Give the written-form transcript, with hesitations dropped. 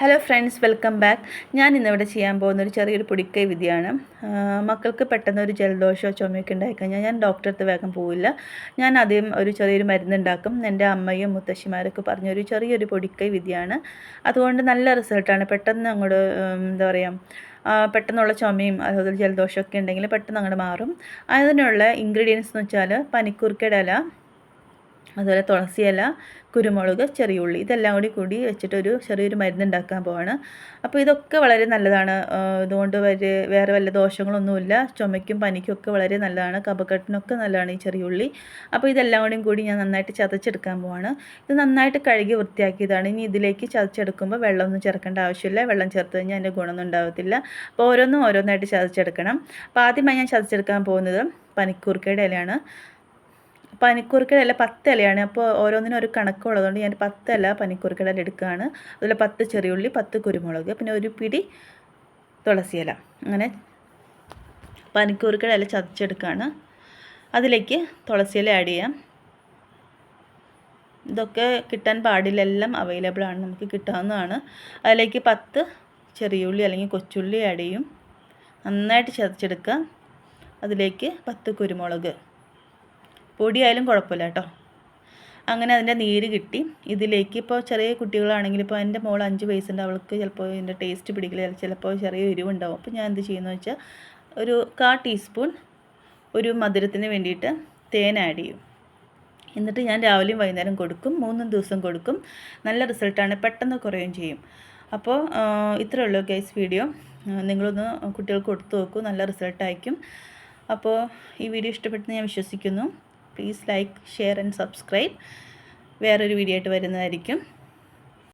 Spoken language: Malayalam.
Hello friends, welcome back. ഞാൻ ഇന്നിവിടെ ചെയ്യാൻ പോകുന്ന ഒരു ചെറിയൊരു പൊടിക്കൈ വിധിയാണ്. മക്കൾക്ക് പെട്ടെന്ന് ഒരു ജലദോഷമോ ചുമയൊക്കെ ഉണ്ടായിക്കഴിഞ്ഞാൽ ഞാൻ ഡോക്ടറെ അടുത്ത് വേഗം പോവില്ല. ഞാൻ ആദ്യം ഒരു ചെറിയൊരു മരുന്നുണ്ടാക്കും. എൻ്റെ അമ്മയും മുത്തശ്ശിമാരൊക്കെ പറഞ്ഞൊരു ചെറിയൊരു പൊടിക്കൈ വിധിയാണ്. അതുകൊണ്ട് നല്ല റിസൾട്ടാണ്. പെട്ടെന്ന് അങ്ങോട്ട് എന്താ പറയുക, പെട്ടെന്നുള്ള ചുമയും അതുപോലെ ജലദോഷമൊക്കെ ഉണ്ടെങ്കിൽ പെട്ടെന്ന് അങ്ങോട്ട് മാറും. അതിനുള്ള ഇൻഗ്രീഡിയൻസ് എന്ന് വെച്ചാൽ പനിക്കൂർക്കയുടെ ഇല, അതുപോലെ തുളസി ഇല, കുരുമുളക്, ചെറിയ ഉള്ളി, ഇതെല്ലാം കൂടി വെച്ചിട്ടൊരു ചെറിയൊരു മരുന്ന് ഉണ്ടാക്കാൻ പോവാണ്. അപ്പോൾ ഇതൊക്കെ വളരെ നല്ലതാണ്. ഇതുകൊണ്ട് വേറെ വല്ല ദോഷങ്ങളൊന്നുമില്ല. ചുമയ്ക്കും പനിക്കും ഒക്കെ വളരെ നല്ലതാണ്. കഫക്കെട്ടിനൊക്കെ നല്ലതാണ് ഈ ചെറിയ ഉള്ളി. അപ്പോൾ ഇതെല്ലാം കൂടി ഞാൻ നന്നായിട്ട് ചതച്ചെടുക്കാൻ പോവാണ്. ഇത് നന്നായിട്ട് കഴുകി വൃത്തിയാക്കിയതാണ്. ഇനി ഇതിലേക്ക് ചതച്ചെടുക്കുമ്പോൾ വെള്ളമൊന്നും ചേർക്കേണ്ട ആവശ്യമില്ല. വെള്ളം ചേർത്ത് കഴിഞ്ഞാൽ അതിൻ്റെ ഗുണമൊന്നും ഉണ്ടാകത്തില്ല. അപ്പോൾ ഓരോന്നായിട്ട് ചതച്ചെടുക്കണം. അപ്പോൾ ആദ്യമായി ഞാൻ ചതച്ചെടുക്കാൻ പോകുന്നത് പനിക്കൂർക്കയുടെ ഇലയാണ്. പനിക്കൂർക്കയുടെ ഇല 10 ഇലയാണ്. അപ്പോൾ ഓരോന്നിനും ഒരു കണക്കുള്ളതുകൊണ്ട് ഞാൻ 10 ഇല പനിക്കൂർക്കയുടെ ഇല എടുക്കുകയാണ്. അതുപോലെ 10 ചെറിയുള്ളി, 10 കുരുമുളക്, പിന്നെ ഒരു പിടി തുളസി ഇല. അങ്ങനെ പനിക്കൂർക്കയുടെ ഇല ചതച്ചെടുക്കുകയാണ്. അതിലേക്ക് തുളസി ഇല ആഡ് ചെയ്യാം. ഇതൊക്കെ കിട്ടാൻ പാടില്ല, എല്ലാം അവൈലബിൾ ആണ്, നമുക്ക് കിട്ടാവുന്നതാണ്. അതിലേക്ക് 10 ചെറിയുള്ളി അല്ലെങ്കിൽ കൊച്ചുള്ളി ആഡ് ചെയ്യും. നന്നായിട്ട് ചതച്ചെടുക്കുക. അതിലേക്ക് 10 കുരുമുളക്, പൊടിയായാലും കുഴപ്പമില്ല കേട്ടോ. അങ്ങനെ അതിൻ്റെ നീര് കിട്ടി. ഇതിലേക്ക് ഇപ്പോൾ ചെറിയ കുട്ടികളാണെങ്കിൽ, ഇപ്പോൾ എൻ്റെ മോൾ 5 വയസ്സുണ്ട്, അവൾക്ക് ചിലപ്പോൾ ഇതിൻ്റെ ടേസ്റ്റ് പിടിക്കില്ല, ചിലപ്പോൾ ചെറിയ എരിവുണ്ടാവും. അപ്പോൾ ഞാൻ എന്ത് ചെയ്യുന്നു വെച്ചാൽ ഒരു 1/4 ടീസ്പൂൺ ഒരു മധുരത്തിന് വേണ്ടിയിട്ട് തേൻ ആഡ് ചെയ്യും. എന്നിട്ട് ഞാൻ രാവിലെയും വൈകുന്നേരം കൊടുക്കും. 3 ദിവസം കൊടുക്കും. നല്ല റിസൾട്ടാണ്, പെട്ടെന്ന് കുറയുകയും ചെയ്യും. അപ്പോൾ ഇത്രയേ ഉള്ളൂ ഗൈസ് വീഡിയോ. നിങ്ങളൊന്ന് കുട്ടികൾക്ക് കൊടുത്തു നോക്കൂ, നല്ല റിസൾട്ടായിരിക്കും. അപ്പോൾ ഈ വീഡിയോ ഇഷ്ടപ്പെട്ടെന്ന് ഞാൻ വിശ്വസിക്കുന്നു. Please like, share and subscribe. വേറൊരു വീഡിയോ ആയിട്ട് വരുന്നതായിരിക്കും.